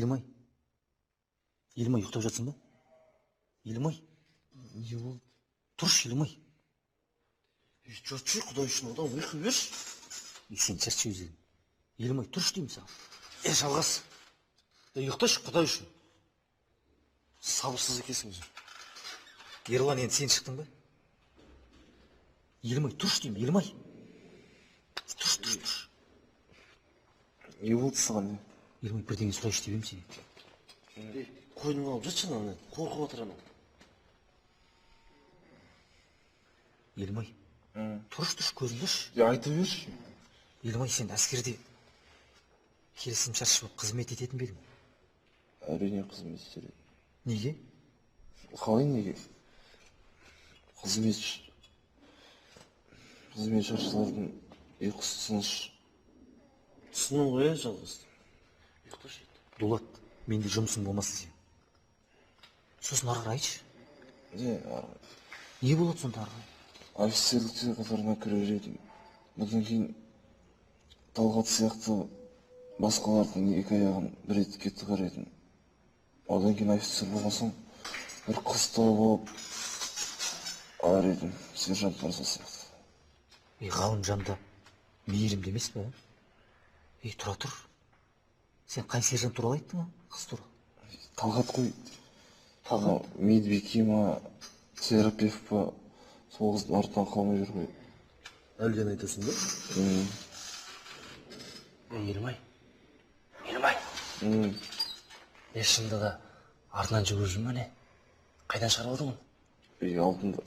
Елмай. Елмай, ұйықтап жатсың ба? Елмай. Не болды? Тұршы, Елмай. Жатшы, құдай үшін одан ұйқы берші. Сен шаршы өзің. Елмай, тұршы деймін саған. Жалғас. Ұйықташы, құдай үшін. Сабырсыз екенсің өзің. Ерлан, енді сен шықтың ба? Елмай, тұршы деймін, Елмай. Тұршы. Не болды саған? Елмай, бірдеңе сұрайшы деп едім сені. Қойныңа алып жатшы ананы, қорқып отыр анау. Елмай, тұршы, көзіңді аш. Айта берші. Елмай, сен әскерде келісімшартшы болып қызмет ететін бе едің? Әрине қызмет етер едім. Неге? Қалай неге? Қызметшілердің ұйқысы тыныш. Түсінің ғой, Жалғас. Ұйықташы еді. Дулат, менде жұмысың болмаса сен. Сосын ары қарай айтшы. Не болады сонда ары қарай? Офицерліктер қатарына кірер едім. Бұдан кейін Талғат сияқты басқалардың екі аяғын бір етікке тығар едім. Одан кейін офицер болмасам, бір қыз тауып алар едім, сержант мырза сияқты. Ғалымжан да мейірімді емес пе? Тұра тұр. Сен қай сержант туралы айттың, қыз туралы? Талғат қой. Талғат медбике ма, терапевт па, сол қыздың артынан қалмай жүр ғой. Әлден айтасың ба? Елмай. Шынында да артынан жүгіріп жүр ме не? Қайдан шығарып алдың оны? Үй алдында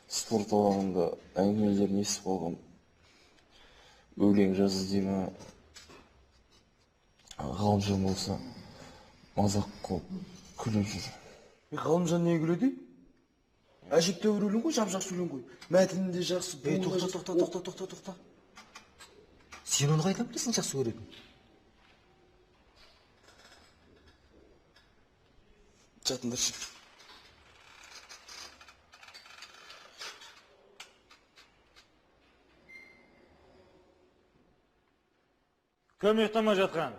спорт алаңында әңгімелерін естіп алғам. Өлең жазды дей ма, Ғалымжан болса мазақ қылып күліп жүр. Ғалымжан не күледі? Әжептәуір өлең ғой, жап-жақсы өлең ғой. Мәтіні де жақсы. Тоқта. Сен оны қайдан білесің жақсы көретін? Жатыңдаршы. Кім ұйықтамай жатқан?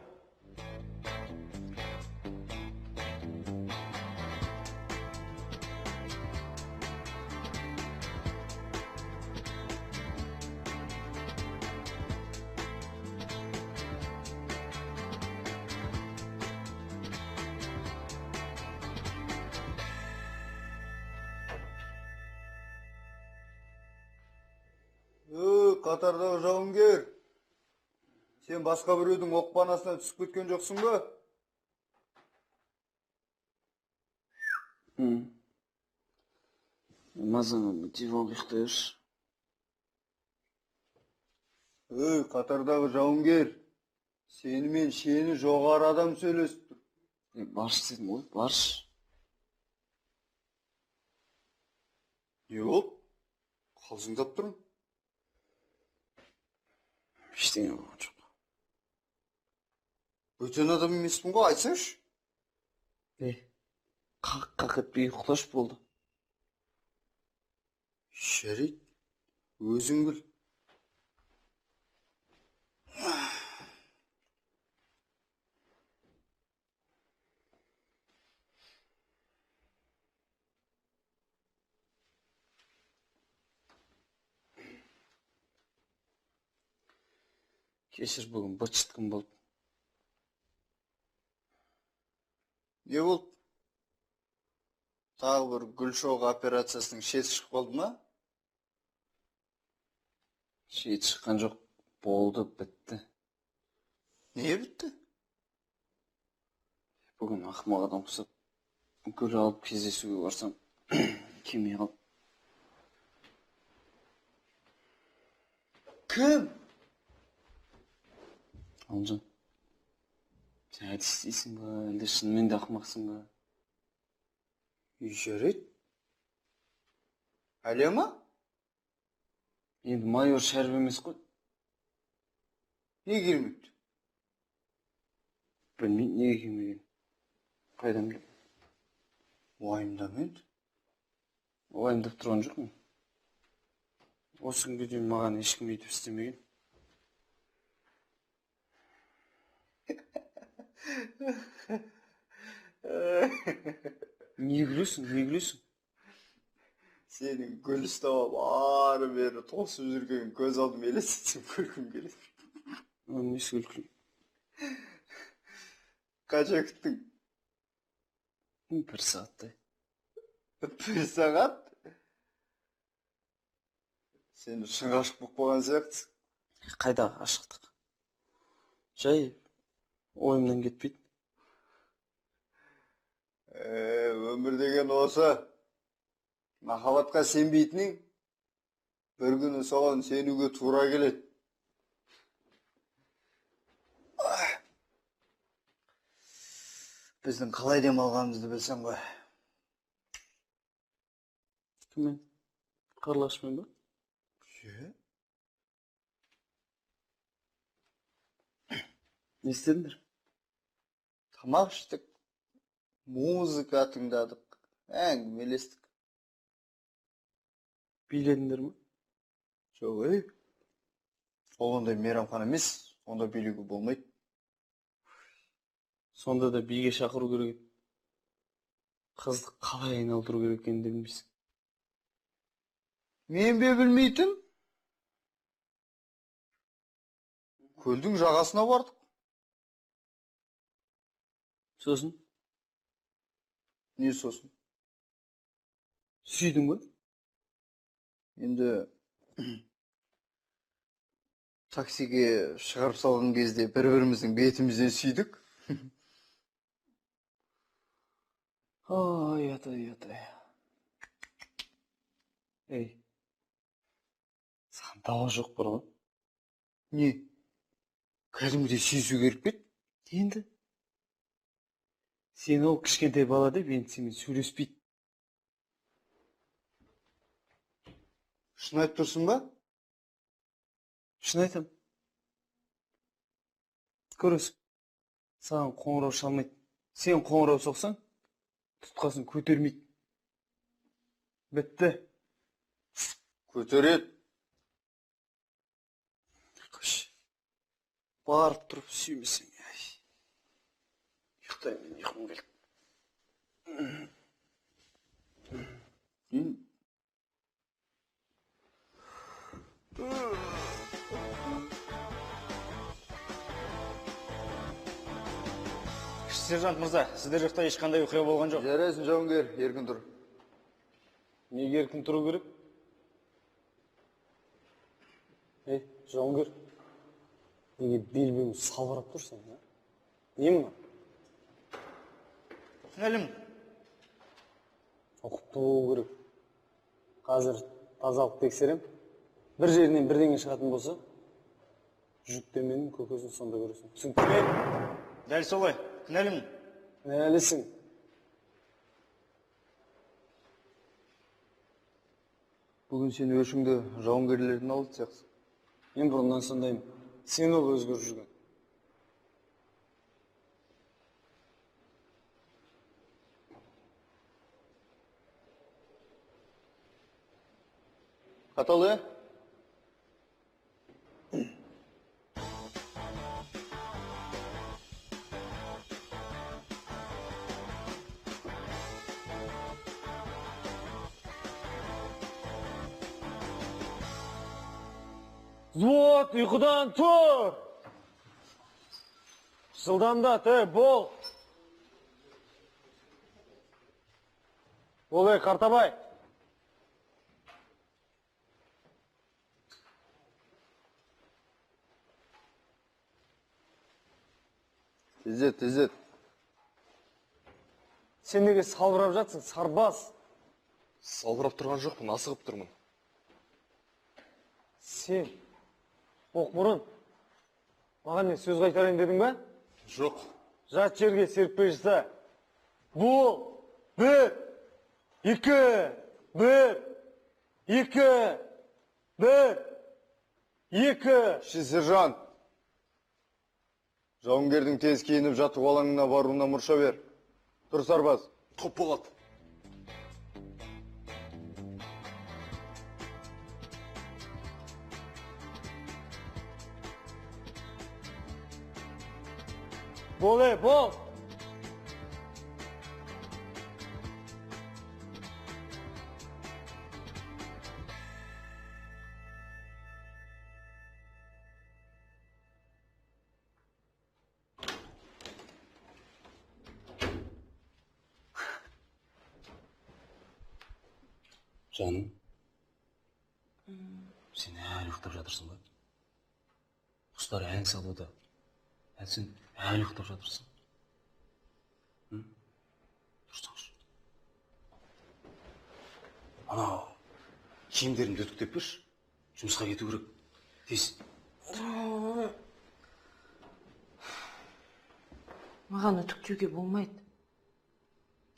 Қатардағы жауынгер. Сен басқа біреудің оқпанасына түсіп кеткен жоқсың ба? Мазаны диван ұйықтайыршы. Қатардағы жауынгер. Сені мен шені жоғары адам сөйлесіп тұр. Баршы дедім ғой, баршы. Не болып? Қалжыңдап тұрмын. Ештеңе болған жоқ. Бөтен адам емеспін ғой, айтсаңшы. Қақ етпей ұйықташы болды. Жарайды, өзің біл. Кешір, бүгін быт-шытқым болды. Не болды? Тағы бір гүл-шоғы операциясының шеті шығып қалды ма? Шеті шыққан жоқ, болды, бітті. Не бітті? Бүгін ақымақ адам құсап, гүл алып кездесуге барсам, келмей қалды. Кім? Ғалымжан, сен әдіс дейсің ба, әлде шынымен де ақымақсың ба? Жарайды. Әлия ма? Енді майор Шәріп емес қой. Не келмейді? Білмейді, неге келмеген. Қайдан білем? Уайымдама енді. Уайымдап тұрған жоқпын. Осы күнге дейін маған ешкім өйтіп істемеген. Не күлесің? Senin Gülüstava var beri tosып жүрген көз алдым елестетсем күлкім келеді. Несі күлкің? Қанша күттің? Бір сағаттай. Bir сағат? Сен шын ғашық болып қалған сияқтысың. Қайдағы ғашықтық? Жай ойымнан кетпейді. Өмір деген осы. Махаббатқа сенбейтінің бір күні соған сенуге тура келеді. Біздің қалай демалғанымызды білсең ғой. Кіммен? Қарлашымен ба? Не істедіңдер? Тамақ іштік, музыка тыңдадық, әңгімелестік. Биледіңдер ме? Жоқ, ол ондай мейрамхана емес, онда билеуге болмайды. Сонда да биге шақыру керек еді. Қызды қалай айналдыру керек екенін де білмейсің. Мен бе білмейтін? Көлдің жағасына бардық. Сосын? Не сосын? Сүйдің ба? Енді таксиге шығарып салған кезде бір-біріміздің бетімізден сүйдік. Ой. Ей, саған дауа жоқ бар ғой? Не? Кәдімгідей сүйісу керек пе? Енді? Сен ол кішкентай бала деп енді сенімен сөйлеспейді. Шын айтып тұрсың ба? Шын айтам. Көресің, саған қоңырау шалмайды. Сен қоңырау соқсаң, тұтқасын көтермейді. Бітті. Көтереді. Қош, барып тұрып сүймесең. Ұйықтаймын, ұйқым келді. Сержант мырза, сіздер жақта ешқандай оқиға болған жоқ. Жарайсың, жауынгер, еркін тұр. Неге еркін тұру керек? Ей, жауынгер, неге белбеуің салбырап тұрсың? Не мұны? Кінәлім, Ұқыпты болу керек. Қазір тазалық тексерем. Бір жерінен бірдеңе шығатын болса, жүктеменің көкесін сонда көресің. Түсінікті ме? дәл солай. Кінәлім. Кінәлісің. Бүгін сен өшіңді жауынгерлерден алды сияқсың. Мен бұрыннан сондаймын. Сен ол өзгеріп жүрген. Қаталы? Взвод, ұйқыдан тұр! Жылдамдат, бол! Бол, Қартабай! Тезет. Сен неге салбырап жатсың, сарбаз? Салбырап тұрған жоқпын, асығып тұрмын. Сен, Оқмұрын, маған не сөз қайтарайын дедің ба? Жоқ. Жат жерге серппей жаса. Бұл, бір, екі, Ши сержант. Жауынгердің тез киініп жату алаңына баруына мұрша бер. Тұр сарбаз. Топ болады. Бол, бол. Жаным, сен әлі ұйықтап жатырсың ба? Құстар ән салуда. Әлі сен әлі ұйықтап жатырсың. Тұрсаңшы. Анау, киімдерімді үтіктеп берші. Жұмысқа кету керек. Тез. Маған үтіктеуге болмайды.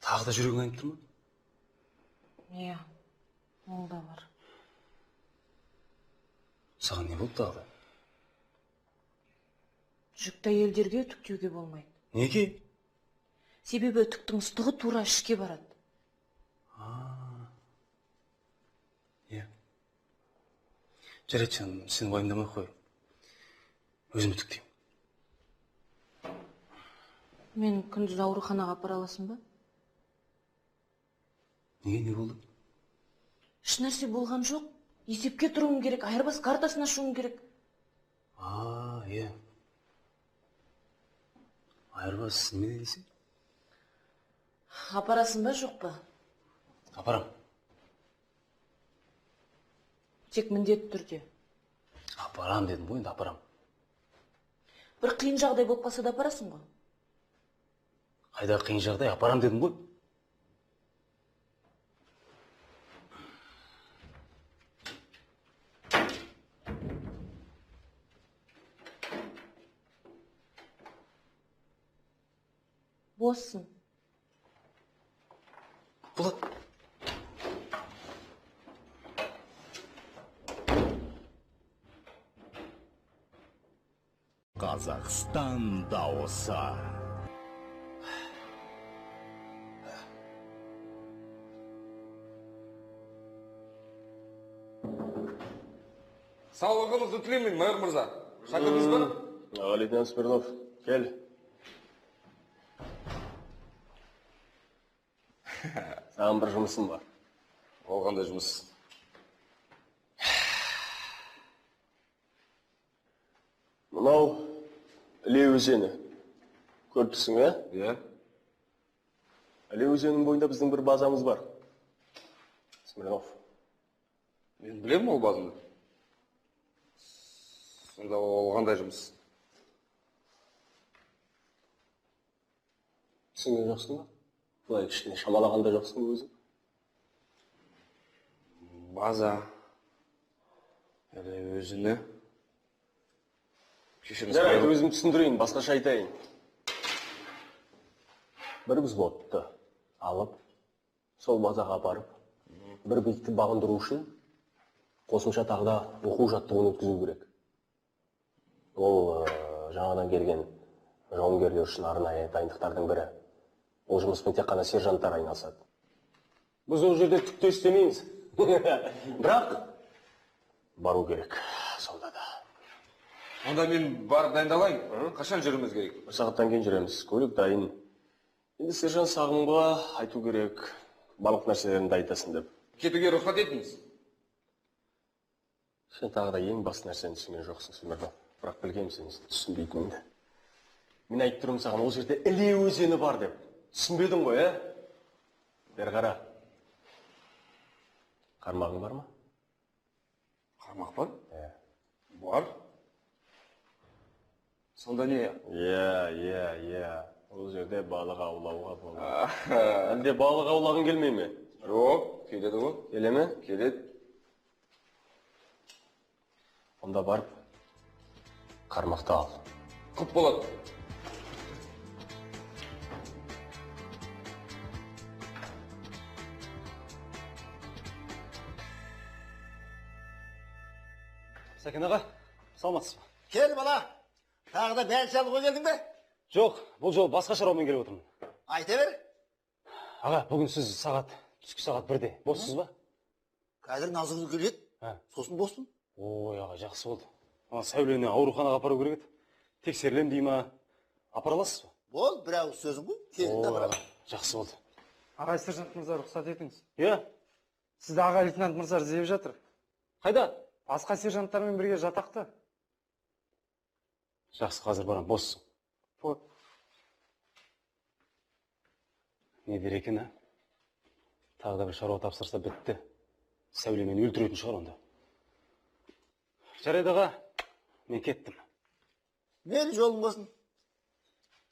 Тағы да жүрегің айнып тұр ма? Иә, ол да бар. Саған не болды тағы да? Жүкті әйелдерге үтіктеуге болмайды. Неге? Себебі үтіктің ыстығы тура ішке барады. Иә. Жарайды жаным, сен уайымдамай қой. Өзім үтіктеймін. Мен күндіз ауруханаға апара аласың ба? Неге, не болды? Еш нәрсе болған жоқ. Есепке тұруым керек, айырбас картасын ашуым керек. Иә. Айырбас немене дейсің? Апарасың ба, жоқ па? Апарам. Тек міндетті түрде. Апарам дедім ғой, енді апарам. Бір қиын жағдай болып қалса да апарасың ғой. Қайдағы қиын жағдай, апарам дедім ғой. Боссын. Болады. Қазақстан дауысы. Саулығыңызды тілеймін, майор мырза. Шақырдыңыз ба? Лейтенант Смирнов, кел. Саған бір жұмысым бар. Ол қандай жұмыс? Мынау Іле өзені. Көрдісің, ә? Иә. Іле өзенінің бойында біздің бір базамыз бар. Смирнов. Мен білемін ол базымды. Сонда ол қандай жұмыс? Түсінген жоқсың ба? Бұлай кішкене шамалағанда жоқсың ба өзің? База. Іле өзені. Кешіріңіз. Жарайды, өзім түсіндірейін, басқаша айтайын. Бір взводты алып, сол базаға апарып, бір биікті бағындыру үшін қосымша тағы да оқу жаттығуын өткізу керек. Ол жаңадан келген жауынгерлер үшін арнайы дайындықтардың бірі. Ол жұмыспен тек қана сержанттар айналысады. Біз ол жерде түк те істемейміз. Бірақ бару керек сонда да. Онда мен барып дайындалайын. Қашан жүруіміз керек? Бір сағаттан кейін жүреміз. Көлік дайын. Енді сержант Сағымға айту керек, барлық нәрселерін дайындасын деп. Кетуге рұқсат етіңіз. Сен тағы да ең басты нәрсені түсінген жоқсың, Смирнов. Бірақ білгенмін сен түсінбейтініңді. Мен айтып тұрмын саған, ол жерде Іле өзені бар деп. Түсінбедің ғой, Бері қара. Қармағың бар ма? Қармақ бар? Бар. Сонда не? Иә. Ол жерде балық аулауға болады. Әлде балық аулағың келмей ме? Жоқ, келеді ғой. Келе ме? Келеді. Онда барып, қармақты ал. Құп болады. Сәкен аға, саламатсыз ба? Кел бала, тағы да бәл салуға келдің бе? Жоқ, бұл жол басқа шаруамен келіп отырмын. Айта бер. Аға, бүгін сіз түскі сағат 1-де боссыз ба? Қазір назығыз келеді, сосын боссың. Ой, аға, жақсы болды. Сәулені ауруханаға апару керек еді. Тексерілем дей ма? Апара аласыз ба? Бол, бір ауыз сөзің бұл. Келін да бірақ. Жақсы болды. Ағай сержант мырза рұқсат етіңіз. Иә? Сізді аға лейтенант мырза іздеп жатыр. Қайда? Басқа сержанттармен бірге жатақты. Жақсы, қазір барам, боссың. Не дер екен, а? Тағы да бір шаруа тапсырса бітті. Сәуле мені өлтіретін шығар онда. Жарайды аға, мен кеттім. Мейлі жолың болсын.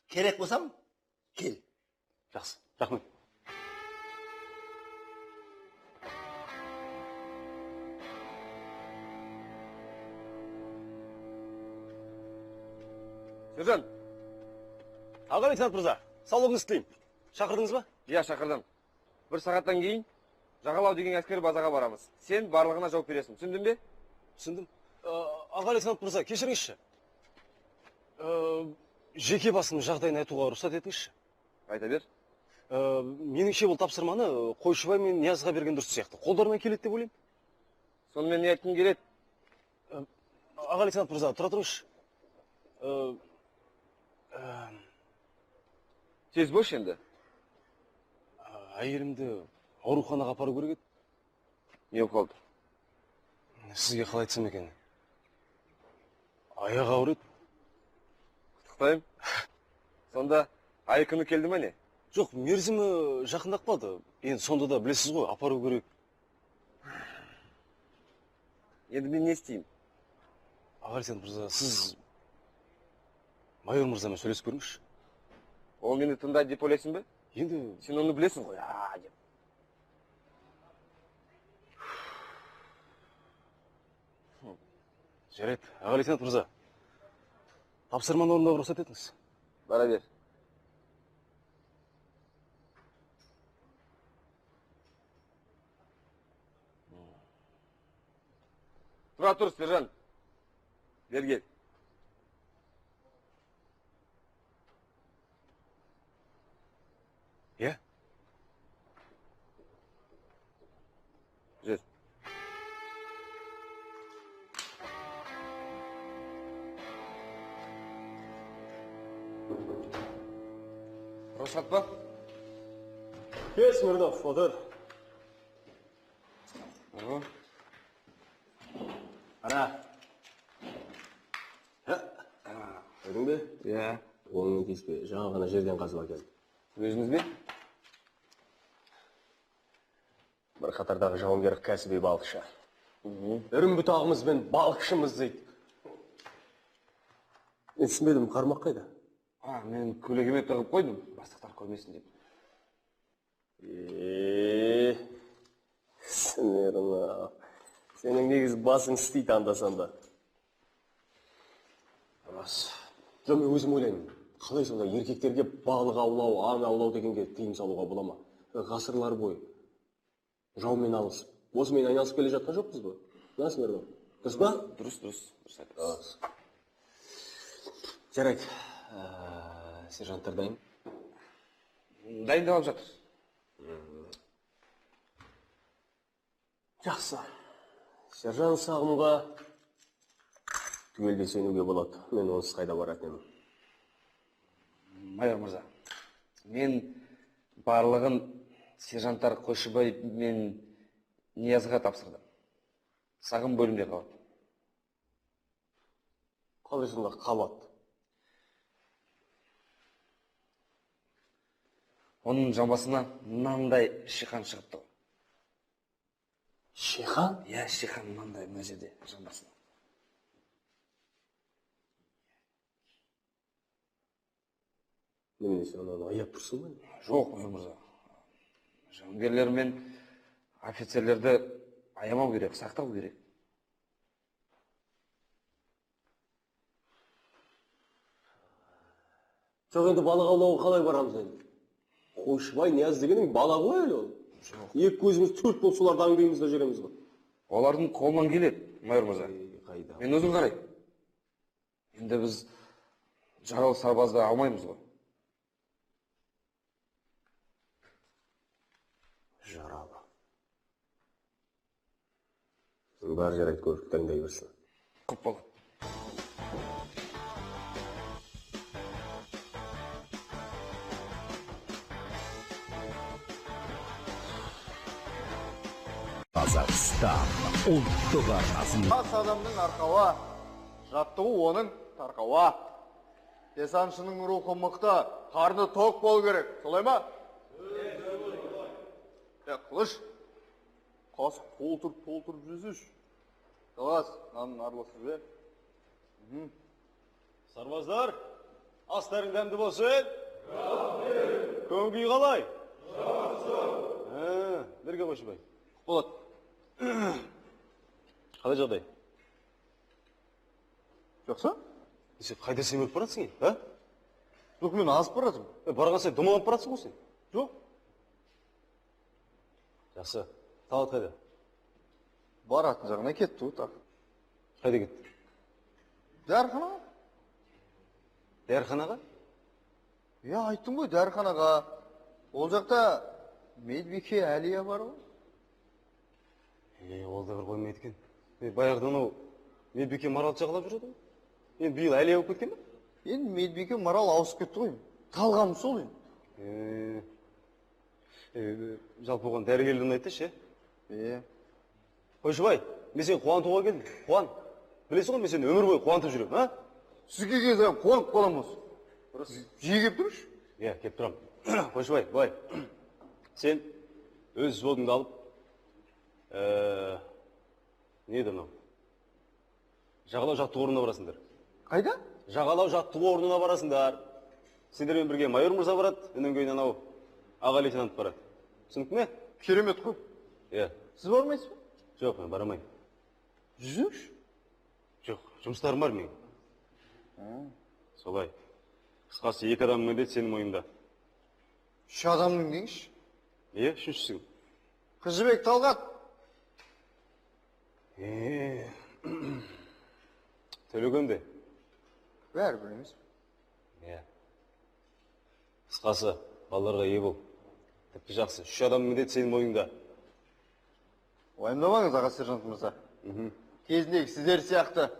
Керек болсам, кел. Жақсы, рахмет. Сержант, Аға лейтенант мырза, саулығыңызды тілеймін. Шақырдыңыз ба? иә шақырдым. Бір сағаттан кейін жағалау деген әскери базаға барамыз. Сен барлығына жауап бересің, түсіндің бе? Түсіндім. Аға лейтенант мырза, кешіріңізші. Жеке басының жағдайын айтуға рұқсат етіңізші. Айта бер. Меніңше бұл тапсырманы Қойшыбай мен Ниязға берген дұрыс сияқты. Қолдарына келеді деп ойлаймын. Сонымен не айтқың келеді? Аға лейтенант мырза, тұра тұрыңызшы. Тез бош енді. Әйелімді ауруханаға апару керек еді. Не болып қалды? Сізге қалай айтсам екен? Аяғы ауыр еді. Құттықтаймын. Сонда ай күні келді ме не? Жоқ, мерзімі жақындатпады. Енді сонда да білесіз ғой, апару керек. Енді мен не істеймін? Аға лейтенант мырза, сіз майор мырзамен сөйлесіп көріңізші. Ол мені тыңдайды деп ойлайсың ба? Енді Сен оны білесің ғой. Деп. жарайды. Аға лейтенант мырза, тапсырманы орындауға рұқсат етіңіз. Бара бер. Тұра тұр, сержант. Бер кел. Е? Жүр. Рұқсат па? Кел, Смирнов, отыр. Ара. Көрдің бе? Иә. Қолыңмен кеспе, жаңа ғана жерден қазып әкелдім. Өзіңіз бе? Бір қатардағы жауынгер кәсіби балықшы. Үрім бұтағымызбен балықшымыз дейді. Мен түсінбедім, қармақ қайда? Мен көйлегіме тығып қойдым, бастықтар көрмесін деп. Смирнов. Сенің негіз басың істейді анда-санда. Рас. Жоқ, мен өзім ойлаймын. Қалай сонда еркектерге балық аулау, аң аулау дегенге тыйым салуға бола ма? Ғасырлар бойы жаумен алысып, осымен айналысып келе жатқан жоқпыз ба? На, Смирнов? Дұрыс па? Дұрыс. Жарайды. Сержанттар дайын? Дайындалып жатыр. Жақсы. Сержант Сағымға түгелде сенуге болады. Мен онсыз қайда баратын едім. Майор мырза, мен барлығын сержанттар Қойшыбай мен Ниязға тапсырдым. Сағым бөлімде қалады. Қалай сонда қалады? Оның жамбасына мынандай шиқан шығыпты. Шиқан? Иә, шиқан мынандай мына жерде жамбасына. Немене сен оны аяп тұрсың ба? Жоқ, майор мырза. Жауынгерлер мен офицерлерді аямау керек, сақтау керек. Жоқ, енді балық аулауға қалай барамыз енді? Қойшыбай, Нияз дегенің бала ғой әлі ол. Екі көзіміз төрт болып соларды аңдимыз да жүреміз ғой. Олардың қолынан келеді, майор мырза. Қайда? Мен өзім қарай. Енді біз жаралы сарбазды алмаймыз ғой. Жаралы. Бар жарайды, көріп таңдай берсін. 40 болады. Қазақстан ұлттық арнасын. Ас адамның арқауа, жаттығу оның тарқауа. Десаншының рухы мықты, қарны тоқ болу керек, солай ма? Қылыш, қасық толтырып жүзіш. Талас, нанын араласып бер. Сарбаздар, астарың дәмді болсын? Көңіл күй қалай? Бірге қойшыбай. Болады. Қалай жағдай? Жақсы? Сен қайда семіріп баратсың ең, а? Жоқ, мен азып баратым. Барған сай домаланып баратсың ғой сен? Жоқ. Жақсы. Талғат қайда? Баратын жағына кетті ұтақ. Қайда кетті? Дәріханаға? Дәріханаға? Айттым ғой, дәріханаға. Ол жақта медбике Әлия бар ғой. Ол да бір қоймайды екен. Баяғыдан ол медбике Марал жағалап жүреді ғой. Енді биыл Әлия болып кеткен бе? Енді медбике Марал ауысып кетті ғой. Талғамы сол енді. Жалпы оған дәрігерлігін айтшы, Қойшыбай, мен сені қуантуға келдім. Қуан. Білесің ғой, мен сені өмір бойы қуантып жүремін, а? Сізге келсем қуанып қалам осы. Жиі келіп тұршы? Келіп тұрам. Қойшыбай, былай. Сен өз взводыңды алып, не еді мынау? Жағалау жаттығу орнына барасыңдар. Қайда? Жағалау жаттығу орнына барасыңдар. Сендермен бірге майор мырза барады, өнен кейін анау аға лейтенант барады. Түсінікті ме? Керемет қой. Сіз бармайсыз ба? Жоқ, мен барамайын. Жүрсеңші? Жоқ, жұмыстарым бар менің. Солай. Қысқасы екі адамның міндеті сенің мойныңда. Үш адамның дейінші? Үшіншісің. Қыз-жібек, Талғат. Төлеген де? Бәрібір емес. Қысқасы, балаларға ие бол. Тіпті жақсы, үш адамның міндеті сенің мойныңда. Уайымдамаңыз, аға сержант мырза. Кезіндегі сіздер сияқты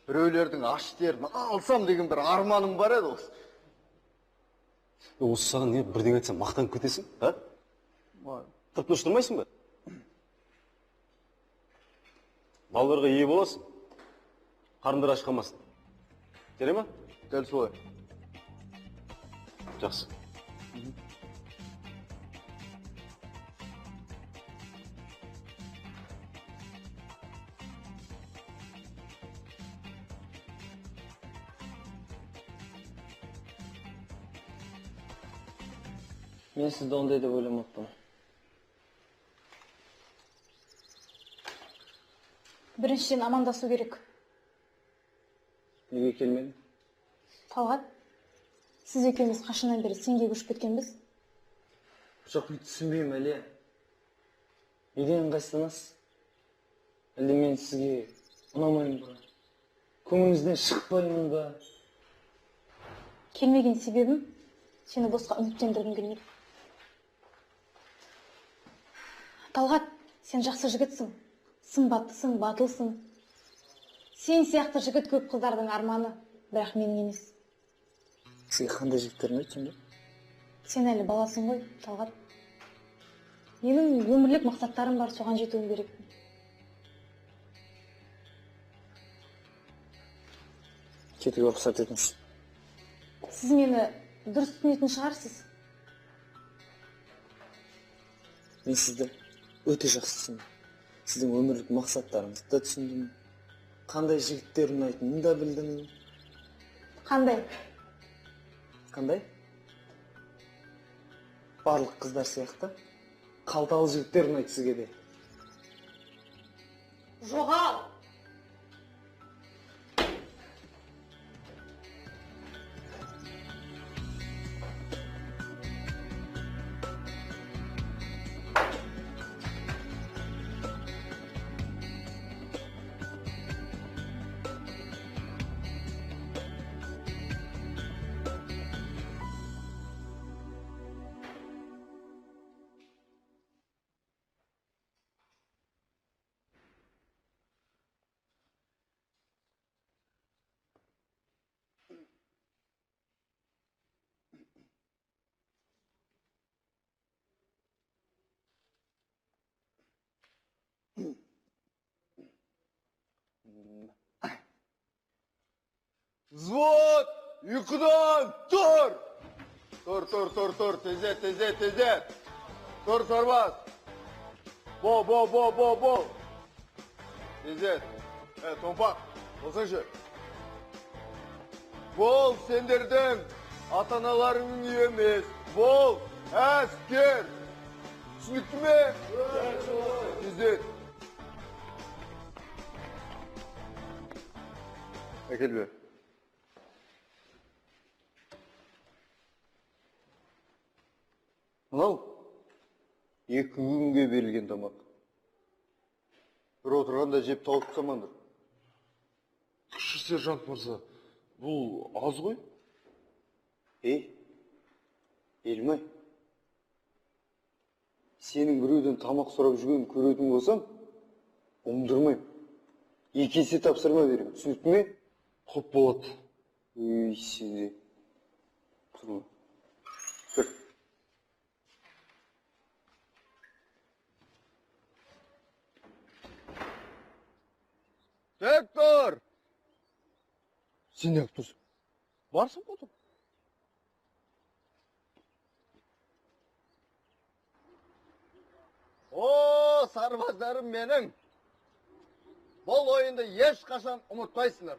біреулердің аш терін алсам деген бір арманым бар еді осы. Осы саған не бірден айтсам мақтанып кетесің, а? Тып-тыныш тұрмайсың ба? Балаларға ие боласың. Қарындар аш қалмасын. Жарай ма? Дәл солай. Жақсы. Мен сізді ондай деп ойламаппын. Біріншіден амандасу керек. Неге келмедің? Талғат, сіз екеуміз қашаннан бері сенге көшіп кеткенбіз? Жоқ, мен түсінбеймін, Әлия. Неден ыңғайсызданасыз? Әлде мен сізге ұнамаймын ба? Көңіліңізден шықпаймын ба? Келмеген себебім, сені босқа үміттендіргім келмейді. Талғат, сен жақсы жігітсің. Сымбаттысың, батылсың. Сен сияқты жігіт көп қыздардың арманы, бірақ менің емес. Сізге қандай жігіттерін айтсың ба? Сен әлі баласың ғой, Талғат. Менің өмірлік мақсаттарым бар, соған жетуім керек. Кетуге рұқсат етіңіз. Сіз мені дұрыс түсінетін шығарсыз. Мен сізді өте жақсы түсіндім. Сіздің өмірлік мақсаттарыңызды да түсіндім. Қандай жігіттер ұнайтынын да білдім. Қандай? Қандай? Барлық қыздар сияқты қалталы жігіттер ұнайды сізге де. Жоғал! Взвод! Ұйқыдан! Тұр! Тұр. Тезет. Тұр, сарбаз. Бол. Тезет. Томпақ, болсаңшы. Бол, сендердің ата-аналарыңның үйі емес. Бол, әскер. Түсінікті ме? Тезет. Әкел бе. Мынау 2 күнге берілген тамақ. Бір отырғанда жеп тауып самандыр. Кіші сержант мырза, бұл аз ғой? Елмай, сенің біреуден тамақ сұрап жүргенін көретін болсам, оңдырмайым. 2 есе тапсырма берем, түсінікті ме? Құп болады. Сенде. Тұрма. Тұр. Сектор! Сен не тұрсың? Барсың бұлдың? О, сарбаздарым менің! Бұл ойынды ешқашан ұмытпайсыңдар.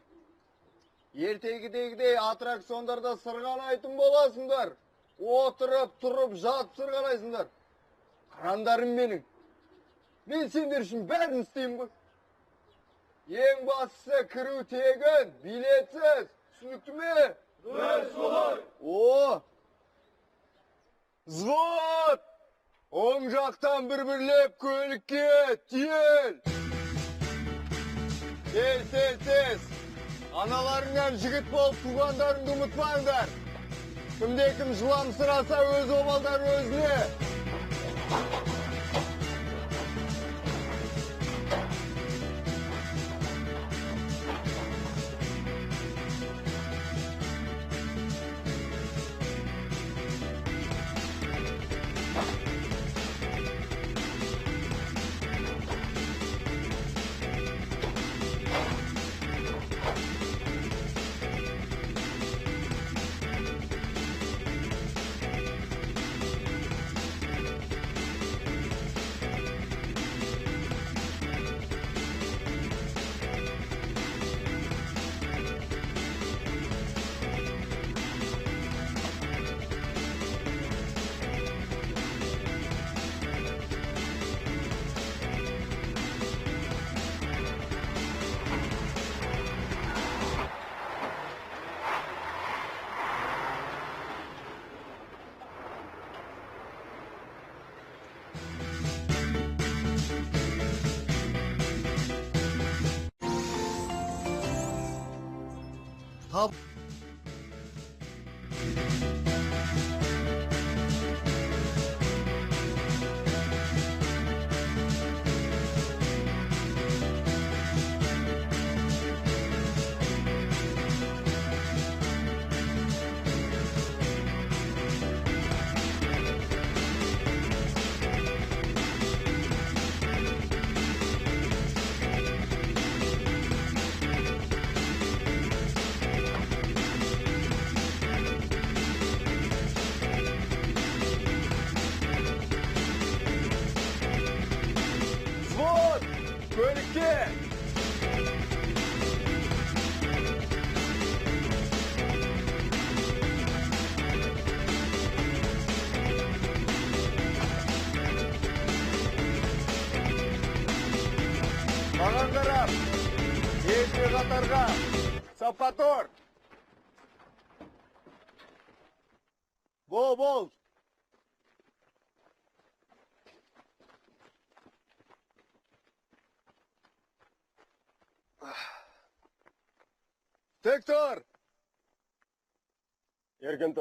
Ертегідегідей аттракциондарда сырғалайтын боласыңдар. Отырып, тұрып, жатып сырғалайсыңдар. Қырандарым менің. Мен сендер үшін бәрін істеймін ғой. Ең бастысы кіру тегін, билетсіз. Түсінікті ме? Дұрыс солай. О! Взвод! Оң жақтан бір-бірлеп көлікке тиел! Тез. Аналарыңнан жігіт болып туғандарыңды ұмытпаңдар. Кімде-кім жыламсыраса өз обалдар өзіне. Tap. Көлікке! Маған қарап, екі қатарға, сапқа тұр! Бол! Тек тұр! Еркін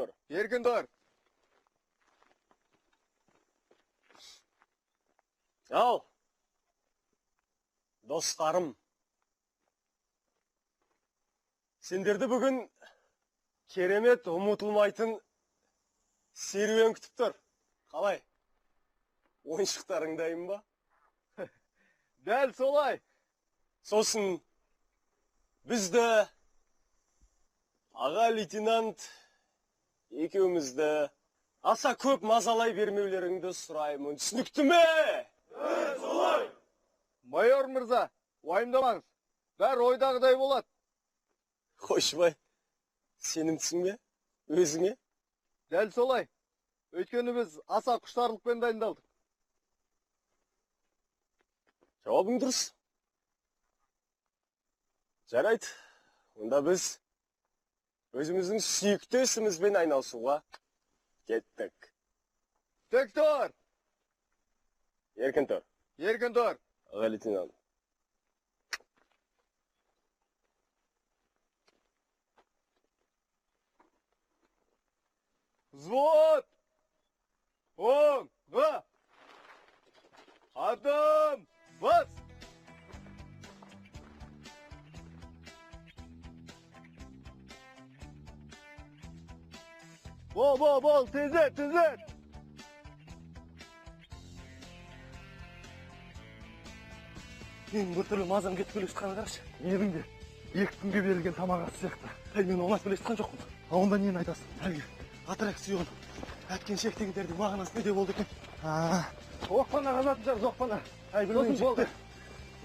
тұр. Ал, достарым, сендерді бүгін керемет ұмытылмайтын серуен күтіп тұр. Қалай? Ойыншықтарың дайын ба? Дәл солай. Сосын бізді Аға лейтенант, екеумізді аса көп мазалай бермеулеріңді сұраймын. Түсінікті ме? Солай. Майор мырза, уайымдамаңыз. Бәрі ойдағыдай болады. Қойшыбай, сенімсің бе? Өзіңе? Дәл солай. Өйткені біз аса құштарлықпен дайындалдық. Жауабың дұрыс. Жарайды. Онда біз өзіміздің сүйікті ісімізбен айналысуға кеттік. Тік тұр. Еркін тұр. Еркін тұр. Аға лейтенант. Взвод! Оңға! Адам! Бас! Бол, тезет! Мен бір түрлі мазам кетіп келе жатқаны қарашы. Менің де 2 күнге берілген тамақ асы сияқты. Мен оңай сөйлескен жоқпын. Онда нені айтасың? Әлгі аттракцион әткеншек дегендердің мағынасы неде болды екен? Оқпана қазатын шығар, жоқпана. Білмеймін, жігіттер.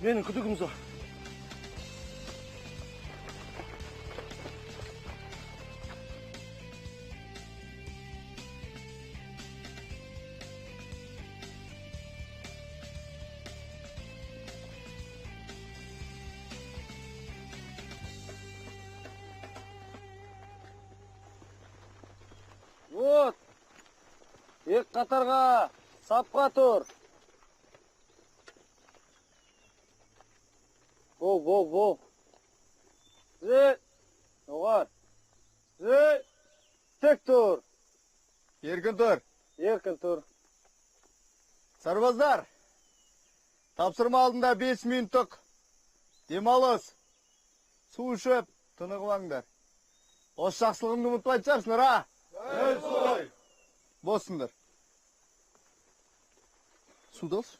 Менің күдігім зор. Вот. Ек қатарға, сапқа тұр. Бол. Зет. Оғар. Зет. Тек тұр. Еркін тұр. Еркін тұр. Сарбаздар, тапсырма алдында 5 минуттық демалыс. Су ішіп, тынығып алыңдар. Осы жақсылығымды ұмытпайтын шығарсыңдар, а? Дәл солай. Боссыңдар. Суды алшы.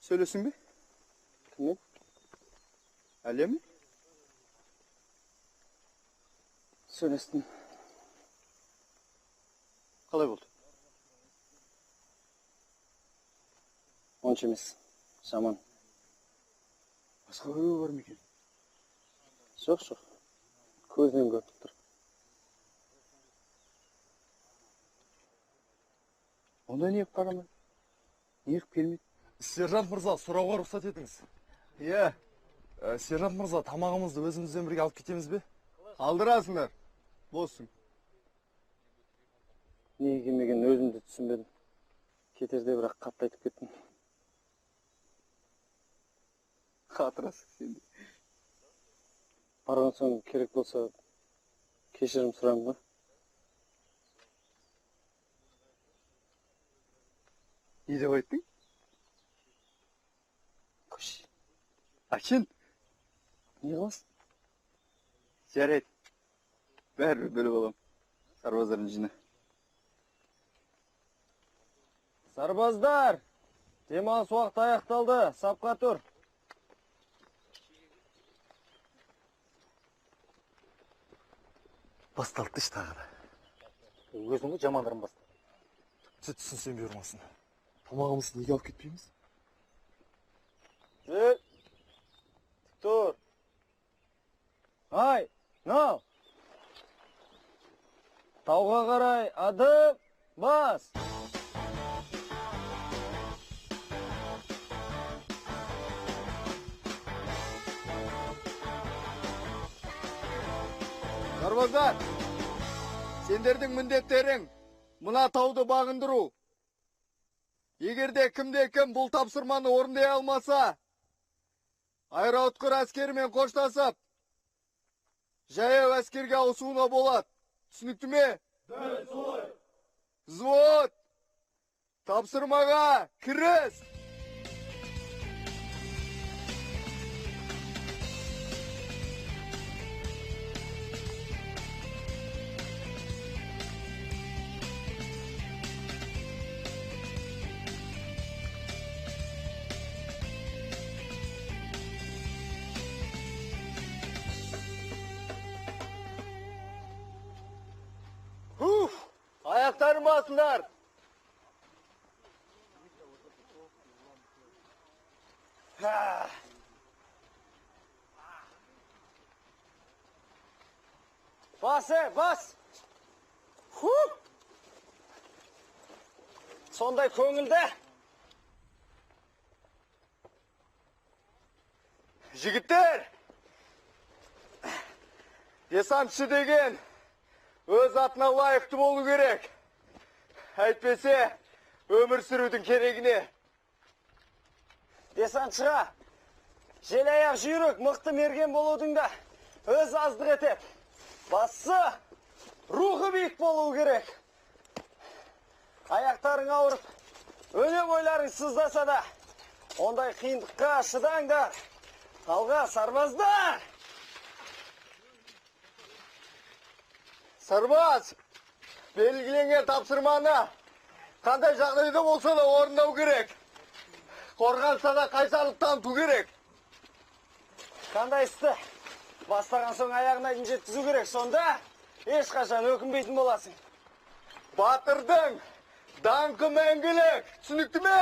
Сөйлесің бе? Кіммен? Әлия ме? Сөйлестім. Қалай болды? Онша емес. Жаман. Басқа біреу бар ма екен? Жоқ. Көзінен көріп тұр. Онда неғып қарамай? Неғып келмейді? Сержант мырза, сұрауға рұқсат етіңіз. Иә. Сержант мырза, тамағымызды өзімізден бірге алып кетеміз бе? Алдырасыңдар. Боссың. Неге келмеген өзімді түсінбедім. Кетерде бірақ қатты айтып кеттім. Қатырасың сенде. Барған соң керек болса кешірім сұраймын ба? Не деп айттың? Көш. Әкен? Не қыласың? Жарайды. Бәрі бөліп алам. Сарбаздарын жина. Сарбаздар! Демалыс уақыты аяқталды. Сапқа тұр. Басталды тағы да. Өзің ғой жамандырым басталды. Түсін сен бұйырмасын. Тамағымызды неге алып кетпейміз? Тік тұр. Ай, нау. Тауға қарай адым бас. Сарбаздар, сендердің міндеттерің мына тауды бағындыру. Егерде кімде-кім бұл тапсырманы орындай алмаса, аэроұтқыр әскерімен қоштасып, жаяу әскерге ауысуына болады. Түсінікті ме? Дәл солай. Взвод, тапсырмаға кіріс. аяқтарын басыңдар. Бас, бас! Сондай көңілді. Жігіттер, десантшы деген өз атына лайықты болу керек. Әйтпесе, өмір сүрудің керегіне. Десантшыға жел аяқ жүйрік мықты мерген болудың да өз аздық етеді. Басы рухы биік болу керек. Аяқтарың ауырып, өне бойларың сыздаса да, ондай қиындыққа шыдаңдар. Алға, сарбаздар! Сарбаз, белгіленген тапсырманы қандай жағдайда болса да орындау керек. Қорғанса да қайсарлық таныту керек. Қандай істі бастаған соң аяғына дейін жеткізу керек. Сонда ешқашан өкінбейтін боласың. Батырдың даңқы мәңгілік. Түсінікті ме?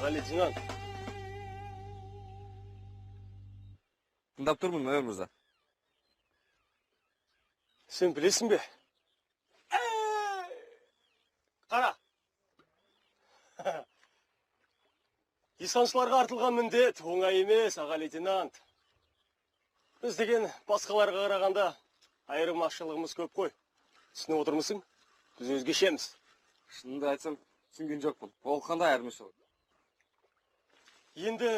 Аға лейтенант. Тыңдап тұрмын, майор мырза. Сен білесің бе? Қара. Десантшыларға артылған міндет оңай емес, аға лейтенант. Біз деген басқаларға қарағанда айырмашылығымыз көп қой. Түсініп отырмысың? Біз өзгешеміз. Шынымды айтсам, түсінген жоқпын. Ол қандай айырмашылық? Енді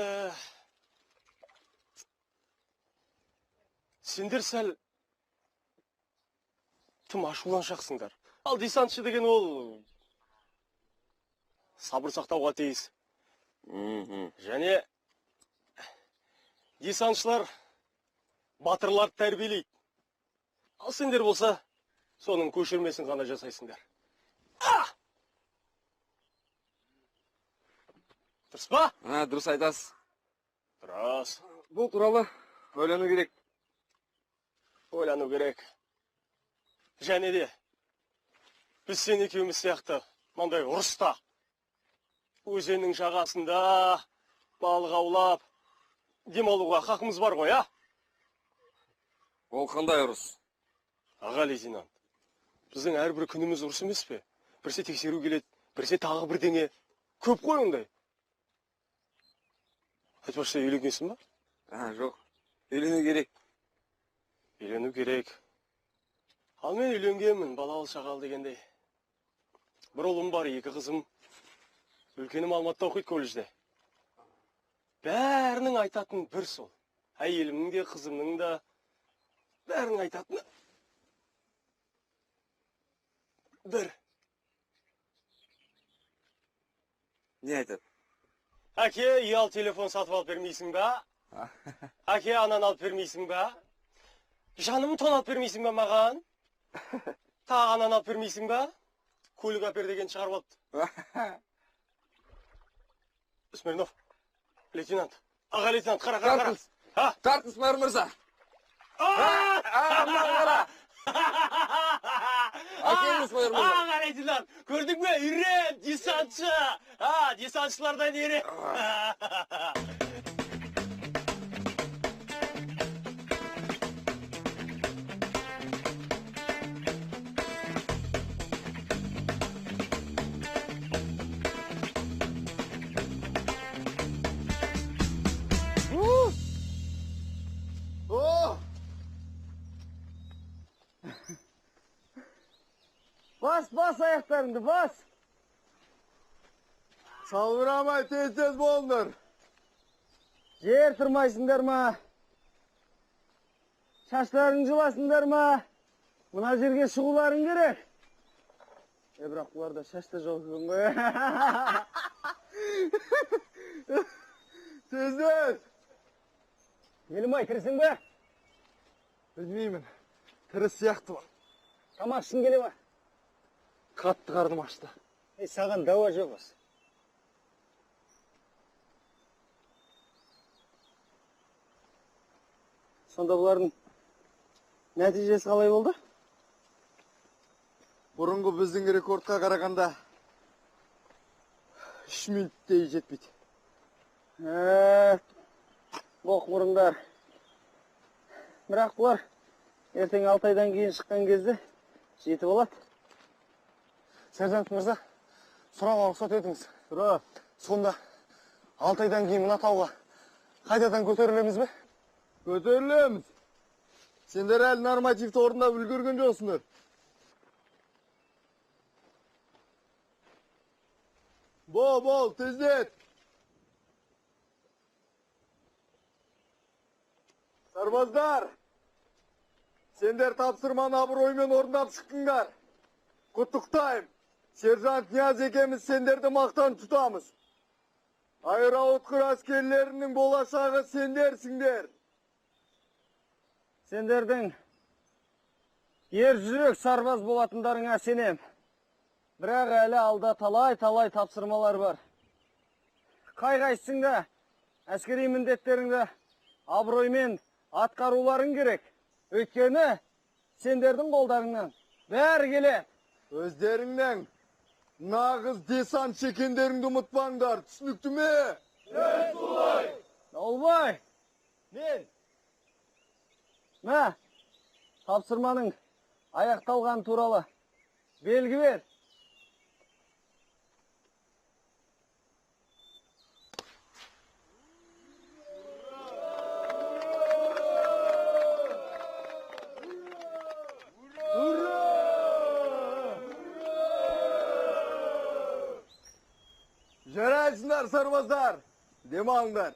сендер сәл тым ашуланшақсыңдар. Ал десантшы деген ол сабыр сақтауға тиіс. Және десантшылар батырларды тәрбиелейді. Ал сендер болса, соның көшірмесін ғана жасайсыңдар. Дұрыс па? Дұрыс айтасыз. Дұрыс. Бұл туралы ойлану керек. Ойлану керек. Және де, біз сен екеуміз сияқты, маңдай ұрыста, өзеннің жағасында, балық аулап, демалуға хақымыз бар ғой, а? Ол қандай ұрыс? Аға лейтенант, біздің әрбір күніміз ұрыс емес пе? Бірсе тексеру келеді, бірсе тағы бірдеңе. Көп қой ондай. Айтпақшы, үйленгенсің ба? Жоқ, үйлену керек. Үйлену керек. Ал мен үйленгенмін, балалы шағал дегендей. Бір ұлым бар, 2 қызым. Үлкенім Алматыда оқиды колледжде. Бәрінің айтатын бір сол. Әйелімнің де, қызымның да бәрінің айтатыны бір. Не айтады? Әке, ұял телефон сатып алып бермейсің ба? Әке, анан алып бермейсің ба? Жаным, тон алып бермейсің ба маған? Тағы анан алып бермейсің ба? Көлік апер деген шығарып алыпты. Смирнов, лейтенант. Аға лейтенант, қара. Тартыңыз, майор мырза. Әкеңіз, майор мырза. Аға лейтенант, көрдің бе? Ирен, десантшы. Десантшылардан Ирен. Bas ayaklarını, bas. Saldıramay tez bolunur. Жер тұрмайсыңдар ма? Шаштарың жыласыңдар ма? Мына жерге шығуларың керек. Бірақ бұларда шаш та жоқ екен ғой. Tez. Елімай, кірсің бе? Білмеймін. Тірі сияқтымын. Тамақ ішін келе ма? Қатты қарным ашты. Саған дауа жоқ осы. Сонда бұлардың нәтижесі қалай болды? Бұрынғы біздің рекордқа қарағанда 3 минуттей жетпейді. Боқ мұрындар. Бірақ бұлар ертең 6 айдан кейін шыққан кезде жетіп алады. Сержант мырза, сұрауға рұқсат етіңіз. Сұра. Сонда 6 айдан кейін мына тауға қайтадан көтерілеміз бе? Көтерілеміз. Сендер әлі нормативті орындап үлгерген жоқсыңдар. Бол, тездет. Сарбаздар, сендер тапсырманы абыроймен орындап шықтыңдар. Құттықтайым. Сержант Нияз екеміз сендерді мақтан тұтамыз. Аэроұтқыр әскерлерінің болашағы сендерсіңдер. Сендердің ер жүрек сарбаз болатындарыңа сенем. Бірақ әлі алда талай тапсырмалар бар. Қай-қайсың да әскери міндеттеріңді абыроймен атқаруларың керек. Өйткені сендердің қолдарыңнан бәрі келеді. Өздеріңнен нағыз десантшы екендеріңді ұмытпаңдар, түсінікті ме? Наулбай! Мен? Мә, тапсырманың аяқталған туралы белгі бер. Жарайсыңдар, сарбаздар, демалыңдар.